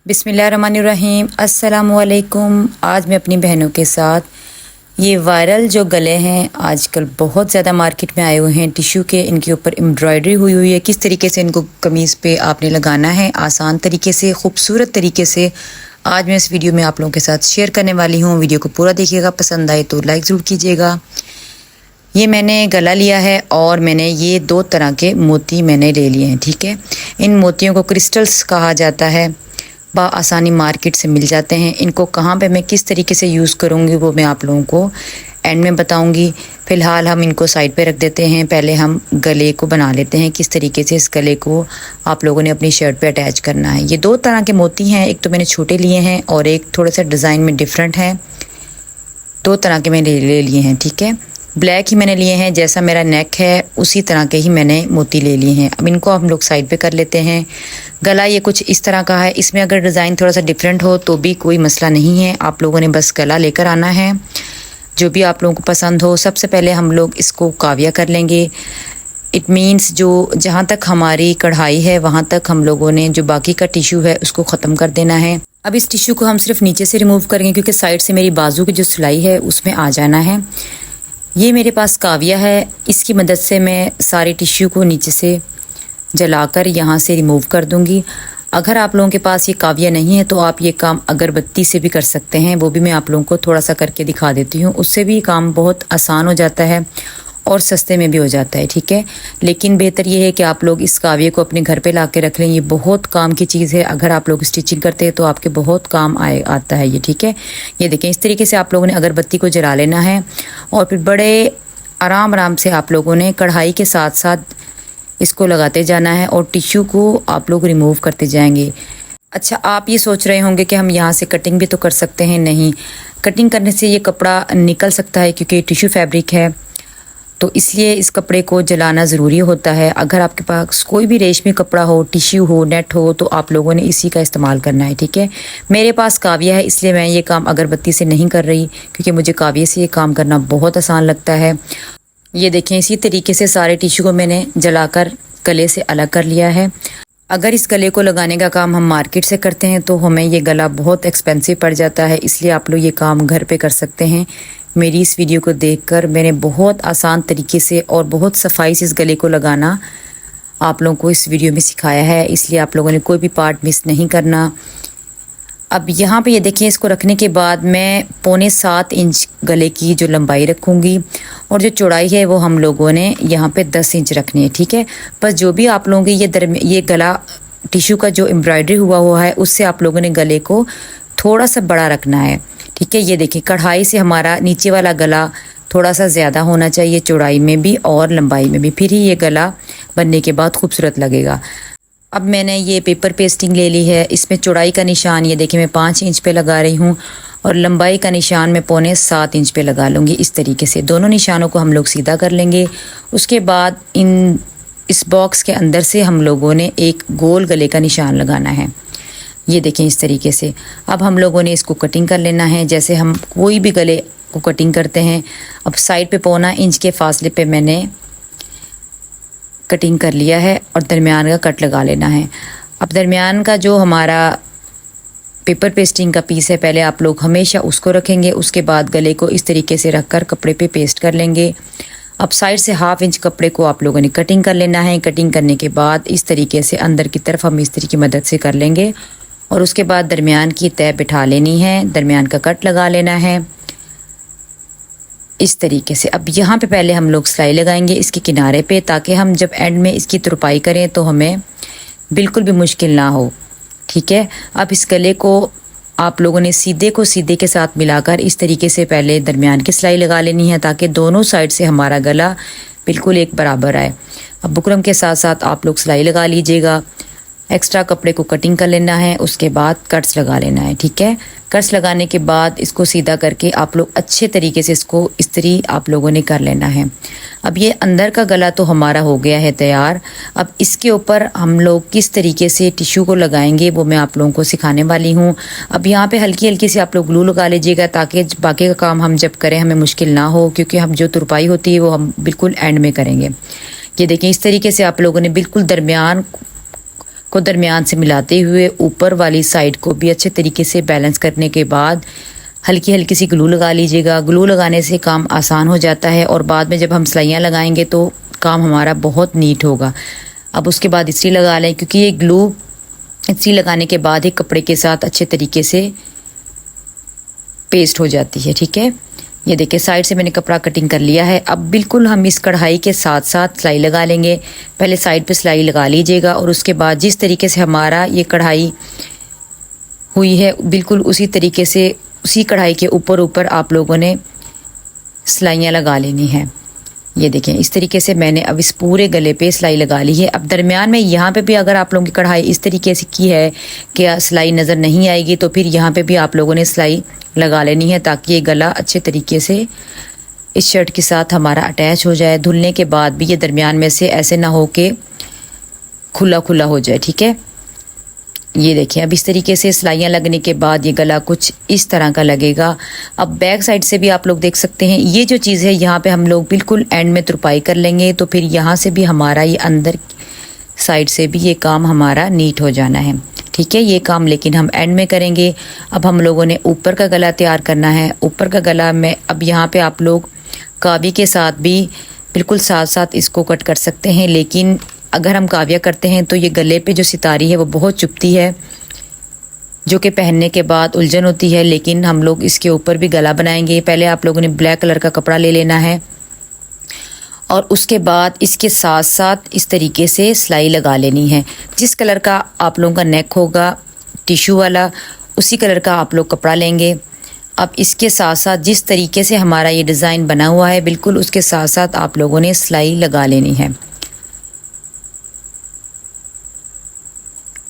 बिस्मिल्लाहिर्रहमानिर्रहीम। अस्सलामुअलैकुम। आज मैं अपनी बहनों के साथ ये वायरल जो गले हैं आजकल बहुत ज़्यादा मार्केट में आए हुए हैं टिश्यू के, इनके ऊपर एम्ब्रॉयडरी हुई हुई है। किस तरीके से इनको कमीज़ पे आपने लगाना है आसान तरीके से, खूबसूरत तरीके से, आज मैं इस वीडियो में आप लोगों के साथ शेयर करने वाली हूँ। वीडियो को पूरा देखिएगा, पसंद आए तो लाइक ज़रूर कीजिएगा। ये मैंने गला लिया है और मैंने ये दो तरह के मोती मैंने ले लिए हैं। ठीक है, इन मोतियों को क्रिस्टल्स कहा जाता है, आसानी मार्केट से मिल जाते हैं। इनको कहाँ पे मैं किस तरीके से यूज़ करूँगी वो मैं आप लोगों को एंड में बताऊँगी। फ़िलहाल हम इनको साइड पे रख देते हैं। पहले हम गले को बना लेते हैं किस तरीके से इस गले को आप लोगों ने अपनी शर्ट पे अटैच करना है। ये दो तरह के मोती हैं, एक तो मैंने छोटे लिए हैं और एक थोड़ा सा डिज़ाइन में डिफरेंट है। दो तरह के मैंने ले लिए हैं। ठीक है, ब्लैक ही मैंने लिए हैं, जैसा मेरा नेक है उसी तरह के ही मैंने मोती ले लिए हैं। अब इनको हम लोग साइड पे कर लेते हैं। गला ये कुछ इस तरह का है, इसमें अगर डिज़ाइन थोड़ा सा डिफरेंट हो तो भी कोई मसला नहीं है। आप लोगों ने बस गला लेकर आना है जो भी आप लोगों को पसंद हो। सबसे पहले हम लोग इसको काविया कर लेंगे। इट मीन्स जो जहाँ तक हमारी कढ़ाई है वहाँ तक हम लोगों ने जो बाकी का टिश्यू है उसको ख़त्म कर देना है। अब इस टिश्यू को हम सिर्फ नीचे से रिमूव करेंगे क्योंकि साइड से मेरी बाजू की जो सिलाई है उसमें आ जाना है। ये मेरे पास काविया है, इसकी मदद से मैं सारे टिश्यू को नीचे से जलाकर यहाँ से रिमूव कर दूँगी। अगर आप लोगों के पास ये काविया नहीं है तो आप ये काम अगरबत्ती से भी कर सकते हैं, वो भी मैं आप लोगों को थोड़ा सा करके दिखा देती हूँ। उससे भी काम बहुत आसान हो जाता है और सस्ते में भी हो जाता है। ठीक है, लेकिन बेहतर ये है कि आप लोग इस काविये को अपने घर पे ला के रख लें। ये बहुत काम की चीज़ है, अगर आप लोग स्टिचिंग करते हैं तो आपके बहुत काम आता है ये। ठीक है, ये देखें इस तरीके से आप लोगों ने अगरबत्ती को जला लेना है और फिर बड़े आराम से आप लोगों ने कढ़ाई के साथ साथ इसको लगाते जाना है और टिश्यू को आप लोग रिमूव करते जाएंगे। अच्छा, आप ये सोच रहे होंगे कि हम यहाँ से कटिंग भी तो कर सकते हैं। नहीं, कटिंग करने से ये कपड़ा निकल सकता है क्योंकि टिश्यू फैब्रिक है, तो इसलिए इस कपड़े को जलाना ज़रूरी होता है। अगर आपके पास कोई भी रेशमी कपड़ा हो, टिश्यू हो, नेट हो, तो आप लोगों ने इसी का इस्तेमाल करना है। ठीक है, मेरे पास काविया है इसलिए मैं ये काम अगरबत्ती से नहीं कर रही क्योंकि मुझे काविये से ये काम करना बहुत आसान लगता है। ये देखें इसी तरीके से सारे टिश्यू को मैंने जलाकर गले से अलग कर लिया है। अगर इस गले को लगाने का काम हम मार्केट से करते हैं तो हमें ये गला बहुत एक्सपेंसिव पड़ जाता है, इसलिए आप लोग ये काम घर पे कर सकते हैं। मेरी इस वीडियो को देखकर मैंने बहुत आसान तरीके से और बहुत सफाई से इस गले को लगाना आप लोगों को इस वीडियो में सिखाया है, इसलिए आप लोगों ने कोई भी पार्ट मिस नहीं करना। अब यहाँ पे ये देखिए, इसको रखने के बाद मैं 6.25 इंच गले की जो लंबाई रखूँगी और जो चौड़ाई है वो हम लोगों ने यहाँ पे 10 इंच रखनी है। ठीक है, बस जो भी आप लोगों की ये गला टिश्यू का जो एम्ब्रॉयडरी हुआ है उससे आप लोगों ने गले को थोड़ा सा बड़ा रखना है। ठीक है, ये देखिए कढ़ाई से हमारा नीचे वाला गला थोड़ा सा ज़्यादा होना चाहिए चौड़ाई में भी और लंबाई में भी, फिर ही ये गला बनने के बाद खूबसूरत लगेगा। अब मैंने ये पेपर पेस्टिंग ले ली है, इसमें चौड़ाई का निशान ये देखिए मैं 5 इंच पे लगा रही हूँ और लंबाई का निशान मैं 6.25 इंच पे लगा लूँगी। इस तरीके से दोनों निशानों को हम लोग सीधा कर लेंगे। उसके बाद इस बॉक्स के अंदर से हम लोगों ने एक गोल गले का निशान लगाना है। ये देखें इस तरीके से। अब हम लोगों ने इसको कटिंग कर लेना है जैसे हम कोई भी गले को कटिंग करते हैं। अब साइड पे 1.25 इंच के फासले पे मैंने कटिंग कर लिया है और दरमियान का कट लगा लेना है। अब दरमियान का जो हमारा पेपर पेस्टिंग का पीस है पहले आप लोग हमेशा उसको रखेंगे, उसके बाद गले को इस तरीके से रखकर कपड़े पे पेस्ट कर लेंगे। अब साइड से 1/2 इंच कपड़े को आप लोगों ने कटिंग कर लेना है। कटिंग करने के बाद इस तरीके से अंदर की तरफ हम इस्त्री की मदद से कर लेंगे और उसके बाद दरमियान की तय बिठा लेनी है, दरमियान का कट लगा लेना है इस तरीके से। अब यहाँ पे पहले हम लोग सिलाई लगाएंगे इसके किनारे पे, ताकि हम जब एंड में इसकी तुरपाई करें तो हमें बिल्कुल भी मुश्किल ना हो। ठीक है, अब इस गले को आप लोगों ने सीधे को सीधे के साथ मिलाकर इस तरीके से पहले दरमियान की सिलाई लगा लेनी है ताकि दोनों साइड से हमारा गला बिल्कुल एक बराबर आए। अब बुकरम के साथ साथ आप लोग सिलाई लगा लीजिएगा। एक्स्ट्रा कपड़े को कटिंग कर लेना है, उसके बाद कट्स लगा लेना है। ठीक है, कट्स लगाने के बाद इसको सीधा करके आप लोग अच्छे तरीके से इसको इस्त्री आप लोगों ने कर लेना है। अब ये अंदर का गला तो हमारा हो गया है तैयार। अब इसके ऊपर हम लोग किस तरीके से टिश्यू को लगाएंगे वो मैं आप लोगों को सिखाने वाली हूँ। अब यहाँ पे हल्की हल्की से आप लोग ग्लू लगा लीजिएगा ताकि बाकी का काम हम जब करें हमें मुश्किल ना हो, क्योंकि हम जो तुरपाई होती है वो हम बिल्कुल एंड में करेंगे। ये देखें इस तरीके से आप लोगों ने बिल्कुल दरमियान को दरमियान से मिलाते हुए ऊपर वाली साइड को भी अच्छे तरीके से बैलेंस करने के बाद हल्की हल्की सी ग्लू लगा लीजिएगा। ग्लू लगाने से काम आसान हो जाता है और बाद में जब हम सिलाइयाँ लगाएंगे तो काम हमारा बहुत नीट होगा। अब उसके बाद इस्त्री लगा लें, क्योंकि ये ग्लू इस्त्री लगाने के बाद ही कपड़े के साथ अच्छे तरीके से पेस्ट हो जाती है। ठीक है, ये देखिए साइड से मैंने कपड़ा कटिंग कर लिया है। अब बिल्कुल हम इस कढ़ाई के साथ साथ सिलाई लगा लेंगे। पहले साइड पे सिलाई लगा लीजिएगा और उसके बाद जिस तरीके से हमारा ये कढ़ाई हुई है बिल्कुल उसी तरीके से उसी कढ़ाई के ऊपर ऊपर आप लोगों ने सिलाइयाँ लगा लेनी है। ये देखें इस तरीके से मैंने अब इस पूरे गले पे सिलाई लगा ली है। अब दरमियान में यहाँ पे भी अगर आप लोगों की कढ़ाई इस तरीके से की है कि सिलाई नज़र नहीं आएगी तो फिर यहाँ पे भी आप लोगों ने सिलाई लगा लेनी है, ताकि ये गला अच्छे तरीके से इस शर्ट के साथ हमारा अटैच हो जाए। धुलने के बाद भी ये दरमियान में से ऐसे ना हो के खुला खुला हो जाए। ठीक है, ये देखिए अब इस तरीके से सिलाइयाँ लगने के बाद ये गला कुछ इस तरह का लगेगा। अब बैक साइड से भी आप लोग देख सकते हैं, ये जो चीज़ है यहाँ पे हम लोग बिल्कुल एंड में तुरपाई कर लेंगे तो फिर यहाँ से भी हमारा ये अंदर साइड से भी ये काम हमारा नीट हो जाना है। ठीक है, ये काम लेकिन हम एंड में करेंगे। अब हम लोगों ने ऊपर का गला तैयार करना है। ऊपर का गला में अब यहाँ पे आप लोग कावी के साथ भी बिल्कुल साथ साथ इसको कट कर सकते हैं, लेकिन अगर हम काविया करते हैं तो ये गले पे जो सितारी है वो बहुत चुभती है, जो कि पहनने के बाद उलझन होती है। लेकिन हम लोग इसके ऊपर भी गला बनाएंगे। पहले आप लोगों ने ब्लैक कलर का कपड़ा ले लेना है और उसके बाद इसके साथ साथ इस तरीके से सिलाई लगा लेनी है। जिस कलर का आप लोगों का नेक होगा टिश्यू वाला, उसी कलर का आप लोग कपड़ा लेंगे। अब इसके साथ साथ जिस तरीके से हमारा ये डिज़ाइन बना हुआ है बिल्कुल उसके साथ साथ आप लोगों ने सिलाई लगा लेनी है।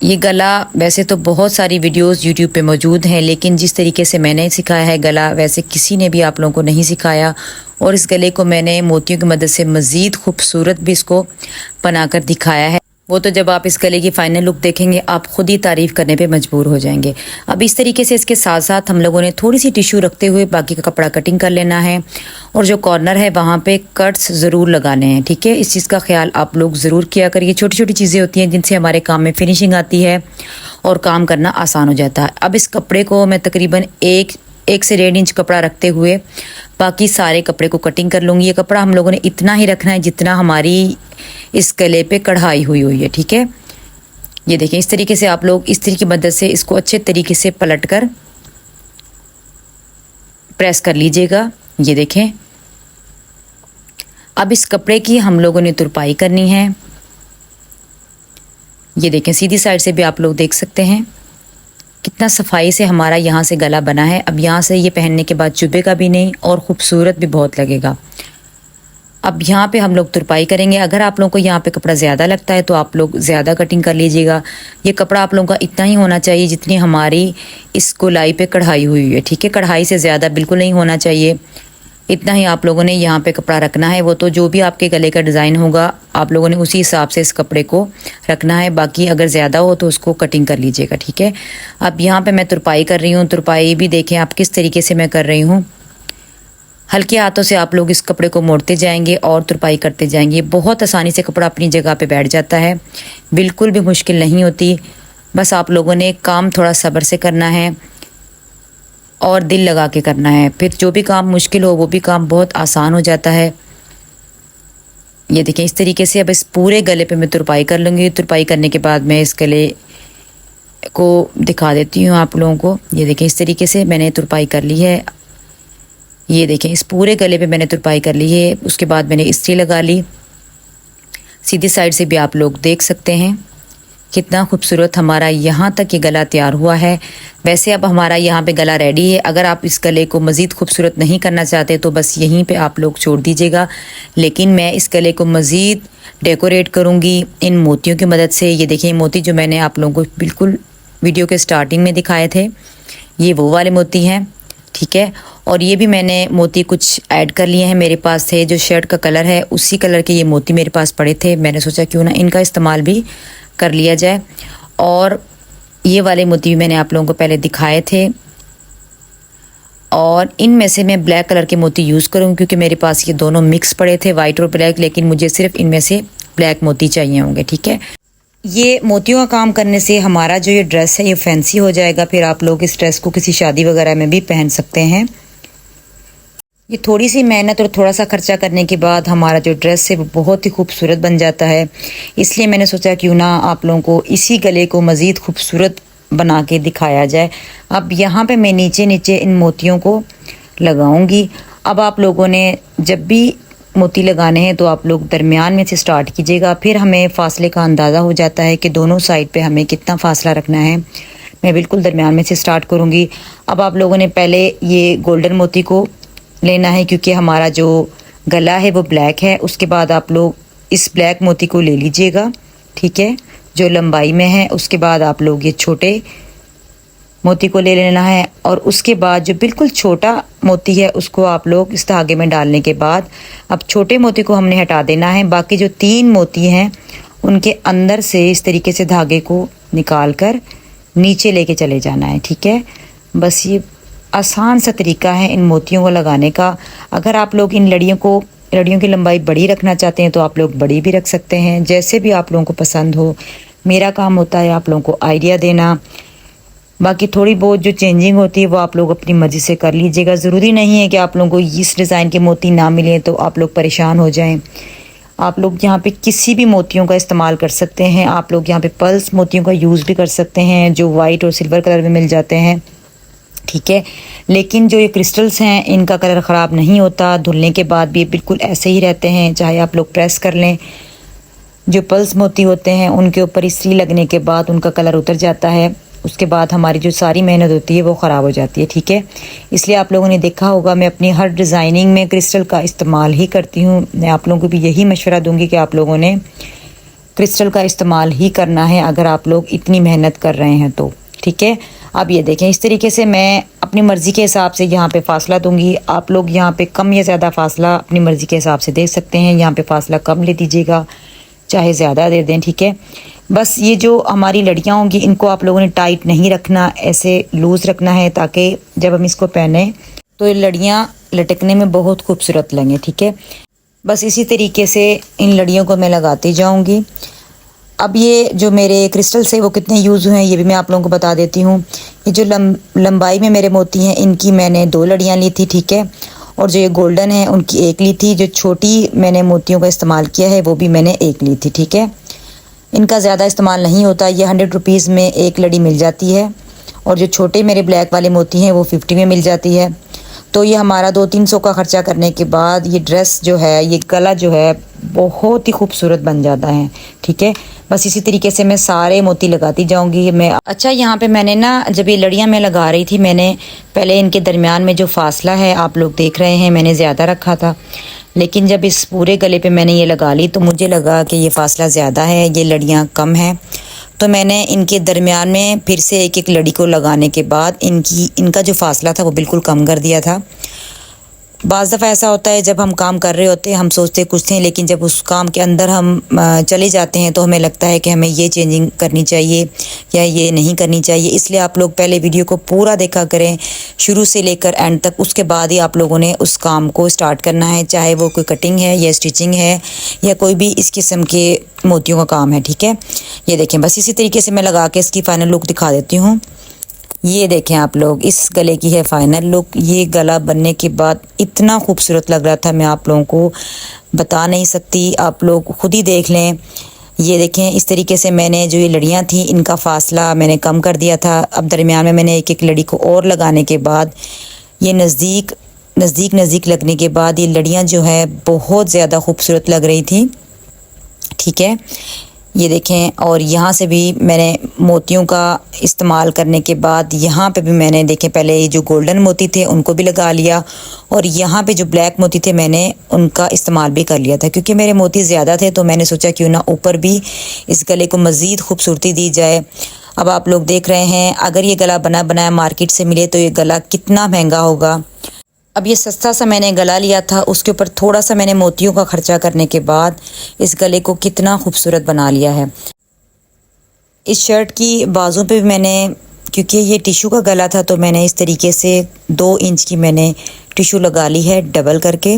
ये गला वैसे तो बहुत सारी वीडियोस YouTube पे मौजूद हैं, लेकिन जिस तरीके से मैंने सिखाया है गला वैसे किसी ने भी आप लोगों को नहीं सिखाया। और इस गले को मैंने मोतियों की मदद से मज़ीद खूबसूरत भी इसको बनाकर दिखाया है। वो तो जब आप इस गले की फ़ाइनल लुक देखेंगे आप ख़ुद ही तारीफ़ करने पे मजबूर हो जाएंगे। अब इस तरीके से इसके साथ साथ हम लोगों ने थोड़ी सी टिश्यू रखते हुए बाकी का कपड़ा कटिंग कर लेना है और जो कॉर्नर है वहाँ पे कट्स ज़रूर लगाने हैं। ठीक है, इस चीज़ का ख्याल आप लोग ज़रूर किया करिए। छोटी छोटी चीज़ें होती हैं जिनसे हमारे काम में फिनिशिंग आती है और काम करना आसान हो जाता है। अब इस कपड़े को मैं तकरीबन एक से 1.5 इंच कपड़ा रखते हुए बाकी सारे कपड़े को कटिंग कर लूँगी। ये कपड़ा हम लोगों ने इतना ही रखना है जितना हमारी इस गले पे कढ़ाई हुई है। ठीक है, ये देखें इस तरीके से आप लोग इस्त्री की मदद से इसको अच्छे तरीके से पलटकर प्रेस कर लीजिएगा। ये देखें अब इस कपड़े की हम लोगों ने तुरपाई करनी है। ये देखें सीधी साइड से भी आप लोग देख सकते हैं कितना सफाई से हमारा यहाँ से गला बना है। अब यहाँ से ये पहनने के बाद चुभेगा भी नहीं और ख़ूबसूरत भी बहुत लगेगा। अब यहाँ पे हम लोग तुरपाई करेंगे। अगर आप लोगों को यहाँ पे कपड़ा ज़्यादा लगता है तो आप लोग ज़्यादा कटिंग कर लीजिएगा। ये कपड़ा आप लोगों का इतना ही होना चाहिए जितनी हमारी इस गोलाई पे कढ़ाई हुई है। ठीक है, कढ़ाई से ज़्यादा बिल्कुल नहीं होना चाहिए। इतना ही आप लोगों ने यहाँ पे कपड़ा रखना है। वो तो जो भी आपके गले का डिज़ाइन होगा आप लोगों ने उसी हिसाब से इस कपड़े को रखना है। बाकी अगर ज़्यादा हो तो उसको कटिंग कर लीजिएगा। ठीक है, अब यहाँ पे मैं तुरपाई कर रही हूँ। तुरपाई भी देखें आप किस तरीके से मैं कर रही हूँ। हल्के हाथों से आप लोग इस कपड़े को मोड़ते जाएंगे और तुरपाई करते जाएंगे। बहुत आसानी से कपड़ा अपनी जगह पे बैठ जाता है, बिल्कुल भी मुश्किल नहीं होती। बस आप लोगों ने काम थोड़ा सब्र से करना है और दिल लगा के करना है, फिर जो भी काम मुश्किल हो वो भी काम बहुत आसान हो जाता है। ये देखें इस तरीके से अब इस पूरे गले पे मैं तुरपाई कर लूँगी। तुरपाई करने के बाद मैं इस गले को दिखा देती हूँ आप लोगों को। ये देखें इस तरीके से मैंने तुरपाई कर ली है। ये देखें इस पूरे गले पे मैंने तुरपाई कर ली है। उसके बाद मैंने इस्त्री लगा ली। सीधी साइड से भी आप लोग देख सकते हैं कितना खूबसूरत हमारा यहाँ तक ये गला तैयार हुआ है। वैसे अब हमारा यहाँ पे गला रेडी है। अगर आप इस गले को मज़ीद खूबसूरत नहीं करना चाहते तो बस यहीं पे आप लोग छोड़ दीजिएगा, लेकिन मैं इस गले को मज़ीद डेकोरेट करूँगी इन मोतियों की मदद से। ये देखिए मोती जो मैंने आप लोगों को बिल्कुल वीडियो के स्टार्टिंग में दिखाए थे, ये वो वाले मोती हैं। ठीक है, और ये भी मैंने मोती कुछ ऐड कर लिए हैं। मेरे पास थे जो शर्ट का कलर है उसी कलर के ये मोती मेरे पास पड़े थे। मैंने सोचा क्यों ना इनका इस्तेमाल भी कर लिया जाए। और ये वाले मोती भी मैंने आप लोगों को पहले दिखाए थे और इनमें से मैं ब्लैक कलर के मोती यूज़ करूँ क्योंकि मेरे पास ये दोनों मिक्स पड़े थे, वाइट और ब्लैक, लेकिन मुझे सिर्फ इनमें से ब्लैक मोती चाहिए होंगे। ठीक है, ये मोतियों का काम करने से हमारा जो ये ड्रेस है ये फैंसी हो जाएगा। फिर आप लोग इस ड्रेस को किसी शादी वगैरह में भी पहन सकते हैं। ये थोड़ी सी मेहनत और थोड़ा सा खर्चा करने के बाद हमारा जो ड्रेस है वो बहुत ही खूबसूरत बन जाता है। इसलिए मैंने सोचा क्यों ना आप लोगों को इसी गले को मज़ीद खूबसूरत बना के दिखाया जाए। अब यहाँ पे मैं नीचे नीचे इन मोतियों को लगाऊंगी। अब आप लोगों ने जब भी मोती लगाने हैं तो आप लोग दरमियान में से स्टार्ट कीजिएगा। फिर हमें फ़ासले का अंदाज़ा हो जाता है कि दोनों साइड पे हमें कितना फ़ासला रखना है। मैं बिल्कुल दरमियान में से स्टार्ट करूँगी। अब आप लोगों ने पहले ये गोल्डन मोती को लेना है क्योंकि हमारा जो गला है वो ब्लैक है। उसके बाद आप लोग इस ब्लैक मोती को ले लीजिएगा, ठीक है, जो लंबाई में है। उसके बाद आप लोग ये छोटे मोती को ले लेना है और उसके बाद जो बिल्कुल छोटा मोती है उसको आप लोग इस धागे में डालने के बाद अब छोटे मोती को हमने हटा देना है। बाकी जो 3 मोती हैं उनके अंदर से इस तरीके से धागे को निकाल कर नीचे लेके चले जाना है, ठीक है। बस ये आसान सा तरीका है इन मोतियों को लगाने का। अगर आप लोग इन लड़ियों की लंबाई बड़ी रखना चाहते हैं तो आप लोग बड़ी भी रख सकते हैं, जैसे भी आप लोगों को पसंद हो। मेरा काम होता है आप लोगों को आइडिया देना। बाकी थोड़ी बहुत जो चेंजिंग होती है वो आप लोग अपनी मर्ज़ी से कर लीजिएगा। ज़रूरी नहीं है कि आप लोगों को इस डिज़ाइन के मोती ना मिलें तो आप लोग परेशान हो जाएं। आप लोग यहाँ पे किसी भी मोतियों का इस्तेमाल कर सकते हैं। आप लोग यहाँ पे पल्स मोतियों का यूज़ भी कर सकते हैं जो वाइट और सिल्वर कलर में मिल जाते हैं, ठीक है। लेकिन जो ये क्रिस्टल्स हैं इनका कलर ख़राब नहीं होता, धुलने के बाद भी बिल्कुल ऐसे ही रहते हैं, चाहे आप लोग प्रेस कर लें। जो पल्स मोती होते हैं उनके ऊपर इस्त्री लगने के बाद उनका कलर उतर जाता है। उसके बाद हमारी जो सारी मेहनत होती है वो ख़राब हो जाती है, ठीक है। इसलिए आप लोगों ने देखा होगा मैं अपनी हर डिज़ाइनिंग में क्रिस्टल का इस्तेमाल ही करती हूँ। मैं आप लोगों को भी यही मशवरा दूंगी कि आप लोगों ने क्रिस्टल का इस्तेमाल ही करना है अगर आप लोग इतनी मेहनत कर रहे हैं तो, ठीक है। अब ये देखें, इस तरीके से मैं अपनी मर्ज़ी के हिसाब से यहाँ पे फ़ासला दूंगी। आप लोग यहाँ पे कम या ज़्यादा फ़ासला अपनी मर्ज़ी के हिसाब से दे सकते हैं। यहाँ पे फ़ासला कम ले दीजिएगा, चाहे ज़्यादा दे दें, ठीक है। बस ये जो हमारी लड़ियाँ होंगी इनको आप लोगों ने टाइट नहीं रखना, ऐसे लूज़ रखना है ताकि जब हम इसको पहने तो ये लड़ियाँ लटकने में बहुत खूबसूरत लगें, ठीक है। बस इसी तरीके से इन लड़ियों को मैं लगाती जाऊँगी। अब ये जो मेरे क्रिस्टल्स है वो कितने यूज़ हुए हैं ये भी मैं आप लोगों को बता देती हूँ। ये जो लंबाई में मेरे मोती हैं इनकी मैंने 2 लड़ियाँ ली थी, ठीक है। और जो ये गोल्डन है उनकी 1 ली थी। जो छोटी मैंने मोतियों का इस्तेमाल किया है वो भी मैंने 1 ली थी, ठीक है। इनका ज़्यादा इस्तेमाल नहीं होता। ये 100 रुपीज़ में 1 लड़ी मिल जाती है और जो छोटे मेरे ब्लैक वाले मोती हैं वो 50 में मिल जाती है। तो ये हमारा 200-300 का ख़र्चा करने के बाद ये ड्रेस जो है, ये गला जो है बहुत ही खूबसूरत बन जाता है, ठीक है। बस इसी तरीके से मैं सारे मोती लगाती जाऊंगी। मैं अच्छा यहाँ पे मैंने ना जब ये लड़ियाँ मैं लगा रही थी मैंने पहले इनके दरमियान में जो फासला है आप लोग देख रहे हैं मैंने ज़्यादा रखा था, लेकिन जब इस पूरे गले पे मैंने ये लगा ली तो मुझे लगा कि ये फासला ज़्यादा है, ये लड़ियाँ कम हैं। तो मैंने इनके दरमियान में फिर से एक एक लड़ी को लगाने के बाद इनका जो फासला था वो बिल्कुल कम कर दिया था। बाज़ दफ़ा ऐसा होता है जब हम काम कर रहे होते हैं हम सोचते कुछ थे, लेकिन जब उस काम के अंदर हम चले जाते हैं तो हमें लगता है कि हमें ये चेंजिंग करनी चाहिए या ये नहीं करनी चाहिए। इसलिए आप लोग पहले वीडियो को पूरा देखा करें शुरू से लेकर एंड तक, उसके बाद ही आप लोगों ने उस काम को स्टार्ट करना है, चाहे वो कोई कटिंग है या स्टिचिंग है या कोई भी इस किस्म के मोतियों का काम है, ठीक है। ये देखें, बस इसी तरीके से मैं लगा के इसकी फ़ाइनल लुक दिखा देती हूँ। ये देखें आप लोग, इस गले की है फाइनल लुक। ये गला बनने के बाद इतना खूबसूरत लग रहा था, मैं आप लोगों को बता नहीं सकती, आप लोग खुद ही देख लें। ये देखें, इस तरीके से मैंने जो ये लड़ियाँ थी इनका फासला मैंने कम कर दिया था। अब दरमियान में मैंने एक एक लड़ी को और लगाने के बाद ये नज़दीक लगने के बाद ये लड़ियाँ जो है बहुत ज़्यादा खूबसूरत लग रही थी, ठीक है। ये देखें, और यहाँ से भी मैंने मोतियों का इस्तेमाल करने के बाद यहाँ पे भी मैंने देखें पहले ये जो गोल्डन मोती थे उनको भी लगा लिया और यहाँ पे जो ब्लैक मोती थे मैंने उनका इस्तेमाल भी कर लिया था। क्योंकि मेरे मोती ज़्यादा थे तो मैंने सोचा क्यों ना ऊपर भी इस गले को मज़ीद खूबसूरती दी जाए। अब आप लोग देख रहे हैं अगर ये गला बना बनाया मार्केट से मिले तो ये गला कितना महंगा होगा। अब ये सस्ता सा मैंने गला लिया था, उसके ऊपर थोड़ा सा मैंने मोतियों का खर्चा करने के बाद इस गले को कितना खूबसूरत बना लिया है। इस शर्ट की बाजू पे भी मैंने, क्योंकि ये टिशू का गला था तो मैंने इस तरीके से 2 इंच की मैंने टिशू लगा ली है डबल करके,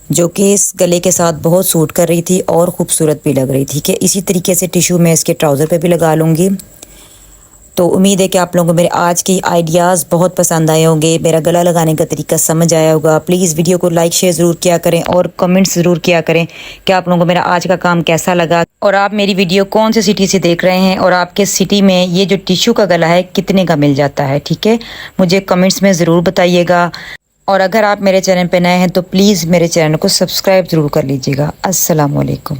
जो कि इस गले के साथ बहुत सूट कर रही थी और ख़ूबसूरत भी लग रही थी। कि इसी तरीके से टिशू मैं इसके ट्राउज़र पे भी लगा लूँगी। तो उम्मीद है कि आप लोगों को मेरे आज के आइडियाज़ बहुत पसंद आए होंगे, मेरा गला लगाने का तरीका समझ आया होगा। प्लीज़ वीडियो को लाइक शेयर ज़रूर किया करें और कमेंट्स ज़रूर किया करें कि आप लोगों को मेरा आज का काम कैसा लगा और आप मेरी वीडियो कौन सी सिटी से देख रहे हैं और आपके सिटी में ये जो टिशू का गला है कितने का मिल जाता है। ठीक है, मुझे कमेंट्स में ज़रूर बताइएगा। और अगर आप मेरे चैनल पर नए हैं तो प्लीज़ मेरे चैनल को सब्सक्राइब ज़रूर कर लीजिएगा। अस्सलाम वालेकुम।